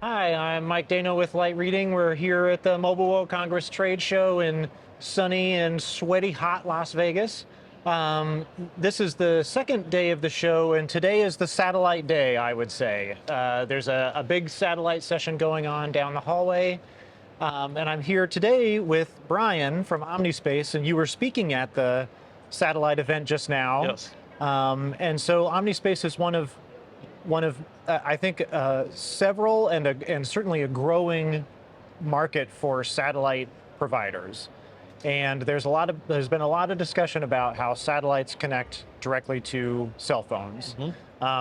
Hi, I'm Mike Dano with Light Reading. We're here at the Mobile World Congress trade show in sunny and sweaty hot Las Vegas. This is the second day of the show, and today is the satellite day, I would say. There's a big satellite session going on down the hallway, and I'm here today with Brian from Omnispace, and you were speaking at the satellite event just now. Yes. And so Omnispace is one of I think several and certainly a growing market for satellite providers. And there's been a lot of discussion about how satellites connect directly to cell phones.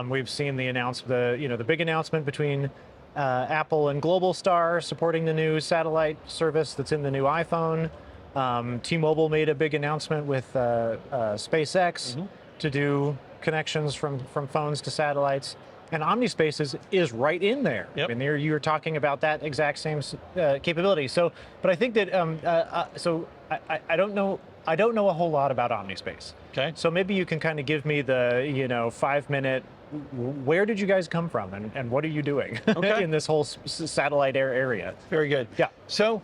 We've seen the big announcement between Apple and Globalstar supporting the new satellite service that's in the new iPhone. T-Mobile made a big announcement with SpaceX to do connections from phones to satellites. And Omnispace is right in there. Yep. And there you were talking about that exact same capability. So, but I think that I don't know a whole lot about Omnispace. Okay. So maybe you can kind of give me the 5-minute. Where did you guys come from, and what are you doing in this whole satellite area? Very good. Yeah. So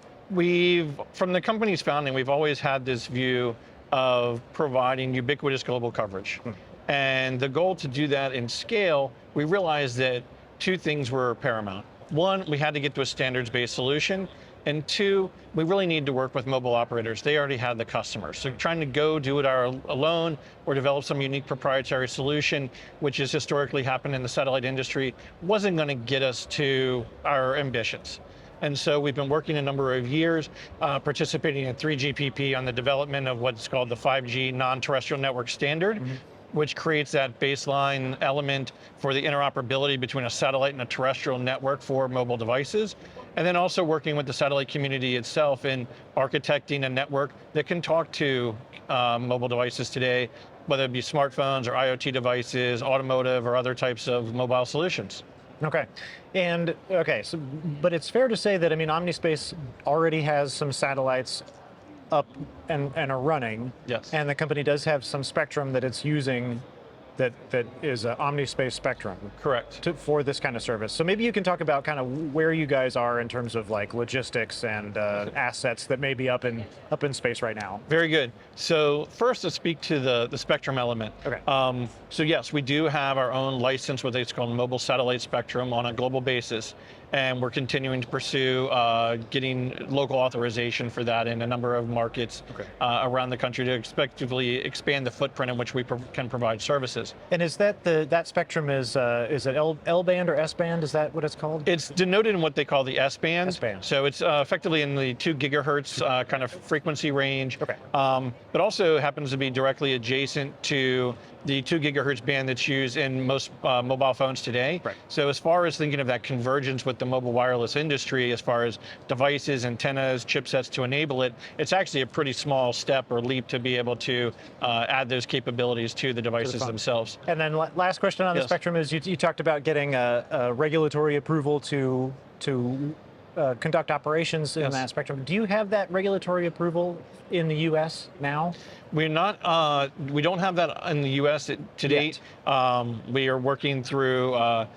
from the company's founding, we've always had this view of providing ubiquitous global coverage. And the goal to do that in scale, we realized that two things were paramount. One, we had to get to a standards-based solution. And two, we really need to work with mobile operators. They already had the customers. So trying to go do it alone or develop some unique proprietary solution, which has historically happened in the satellite industry, wasn't going to get us to our ambitions. And so we've been working a number of years, participating in 3GPP on the development of what's called the 5G non-terrestrial network standard, which creates that baseline element for the interoperability between a satellite and a terrestrial network for mobile devices. And then also working with the satellite community itself in architecting a network that can talk to mobile devices today, whether it be smartphones or IoT devices, automotive, or other types of mobile solutions. Okay, but it's fair to say that, I mean, Omnispace already has some satellites up and are running. Yes. And the company does have some spectrum that it's using that is Omnispace Spectrum. Correct. For this kind of service. So maybe you can talk about kind of where you guys are in terms of like logistics and assets that may be up in space right now. Very good. So first, let's speak to the spectrum element. Okay. So yes, we do have our own license, what it's called mobile satellite spectrum on a global basis. And we're continuing to pursue getting local authorization for that in a number of markets around the country to effectively expand the footprint in which we can provide services. And is that that spectrum is it L band or S band? Is that what it's called? It's denoted in what they call the S band. S band. So it's effectively in the 2 gigahertz kind of frequency range. Okay. But also happens to be directly adjacent to the 2 gigahertz band that's used in most mobile phones today. Right. So as far as thinking of that convergence with the mobile wireless industry, as far as devices, antennas, chipsets to enable it, it's actually a pretty small step or leap to be able to add those capabilities to the devices themselves. And then last question on the spectrum is you talked about getting a regulatory approval to conduct operations in that spectrum. Do you have that regulatory approval in the U.S. now? We're not. We don't have that in the U.S. to date. We are working through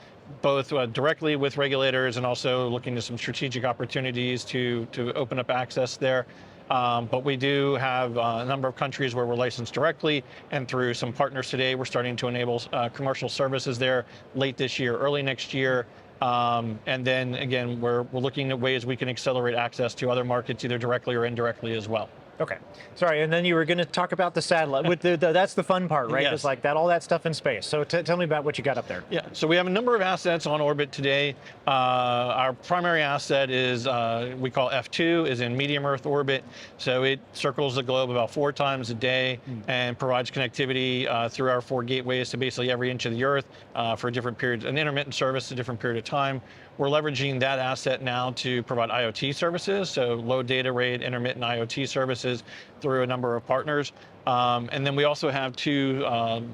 both directly with regulators and also looking to some strategic opportunities to open up access there. But we do have a number of countries where we're licensed directly, and through some partners today, we're starting to enable commercial services there late this year, early next year. And then again, we're looking at ways we can accelerate access to other markets, either directly or indirectly as well. Okay, sorry, and then you were going to talk about the satellite. With that's the fun part, right? Yes. It's like all that stuff in space. So tell me about what you got up there. Yeah, so we have a number of assets on orbit today. Our primary asset is we call F2, is in medium Earth orbit. So it circles the globe about 4 times a day and provides connectivity through our 4 gateways to basically every inch of the Earth for different periods, an intermittent service, a different period of time. We're leveraging that asset now to provide IoT services, so low data rate, intermittent IoT services through a number of partners. And then we also have 2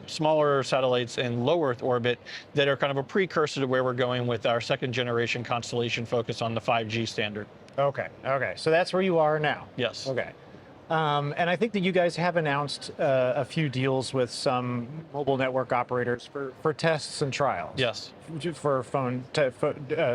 smaller satellites in low Earth orbit that are kind of a precursor to where we're going with our 2nd generation constellation focus on the 5G standard. Okay, so that's where you are now. Yes. Okay. And I think that you guys have announced a few deals with some mobile network operators for tests and trials. Yes. For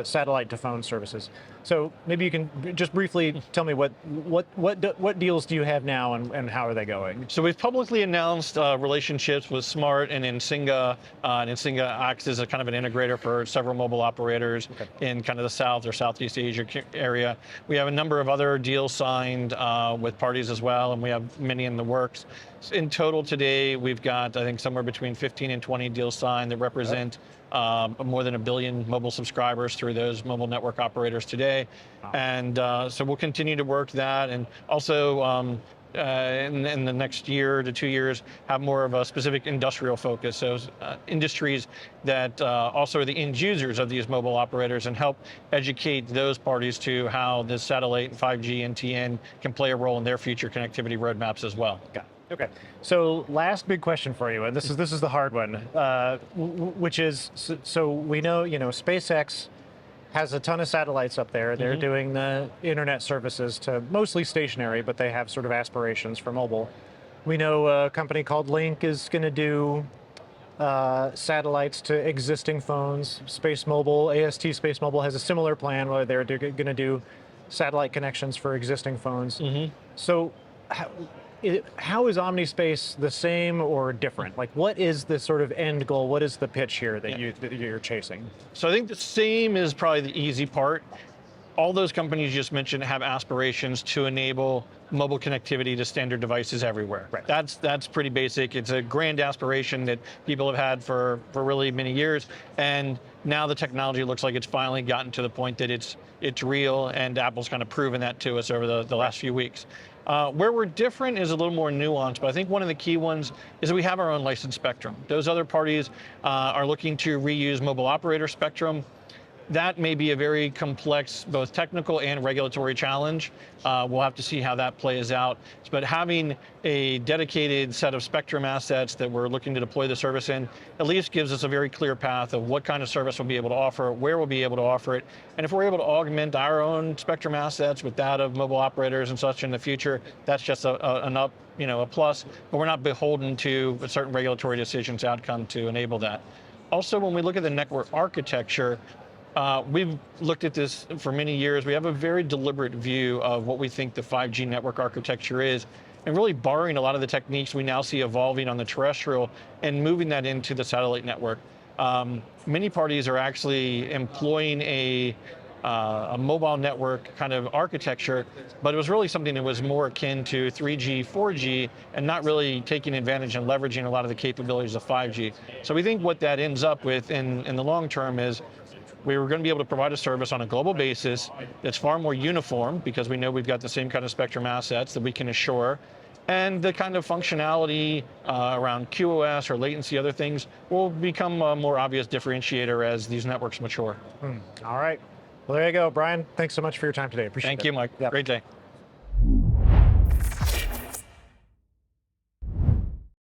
satellite to phone services. So maybe you can just briefly tell me what deals do you have now and how are they going? So we've publicly announced relationships with Smart and Insinga. And Insinga acts as a kind of an integrator for several mobile operators in kind of the South or Southeast Asia area. We have a number of other deals signed with parties as well, and we have many in the works. In total today, we've got, I think, somewhere between 15 and 20 deals signed that represent more than 1 billion mobile subscribers through those mobile network operators today. Wow. And so we'll continue to work that, and also in the next year to 2 years, have more of a specific industrial focus. So industries that also are the end users of these mobile operators, and help educate those parties to how this satellite and 5G NTN can play a role in their future connectivity roadmaps as well. Got it. Okay, so last big question for you, and this is the hard one, which is, so we know, SpaceX has a ton of satellites up there. They're doing the internet services to mostly stationary, but they have sort of aspirations for mobile. We know a company called Link is going to do satellites to existing phones. Space Mobile, AST Space Mobile has a similar plan where they're going to do satellite connections for existing phones. So how is Omnispace the same or different? Like, what is the sort of end goal? What is the pitch here that you're chasing? So I think the same is probably the easy part. All those companies you just mentioned have aspirations to enable mobile connectivity to standard devices everywhere. Right. That's pretty basic. It's a grand aspiration that people have had for really many years, and now the technology looks like it's finally gotten to the point that it's real, and Apple's kind of proven that to us over the last few weeks. Where we're different is a little more nuanced, but I think one of the key ones is that we have our own licensed spectrum. Those other parties are looking to reuse mobile operator spectrum. That may be a very complex, both technical and regulatory challenge. We'll have to see how that plays out. But having a dedicated set of spectrum assets that we're looking to deploy the service in at least gives us a very clear path of what kind of service we'll be able to offer, where we'll be able to offer it. And if we're able to augment our own spectrum assets with that of mobile operators and such in the future, that's just a plus. But we're not beholden to a certain regulatory decisions outcome to enable that. Also, when we look at the network architecture, we've looked at this for many years. We have a very deliberate view of what we think the 5G network architecture is, and really borrowing a lot of the techniques we now see evolving on the terrestrial and moving that into the satellite network. Many parties are actually employing a mobile network kind of architecture, but it was really something that was more akin to 3G, 4G, and not really taking advantage and leveraging a lot of the capabilities of 5G. So we think what that ends up with in the long term is we were going to be able to provide a service on a global basis that's far more uniform, because we know we've got the same kind of spectrum assets that we can assure, and the kind of functionality around QoS or latency, other things, will become a more obvious differentiator as these networks mature. All right. Well, there you go, Brian. Thanks so much for your time today. Appreciate it. Thank you, Mike. Yep. Great day.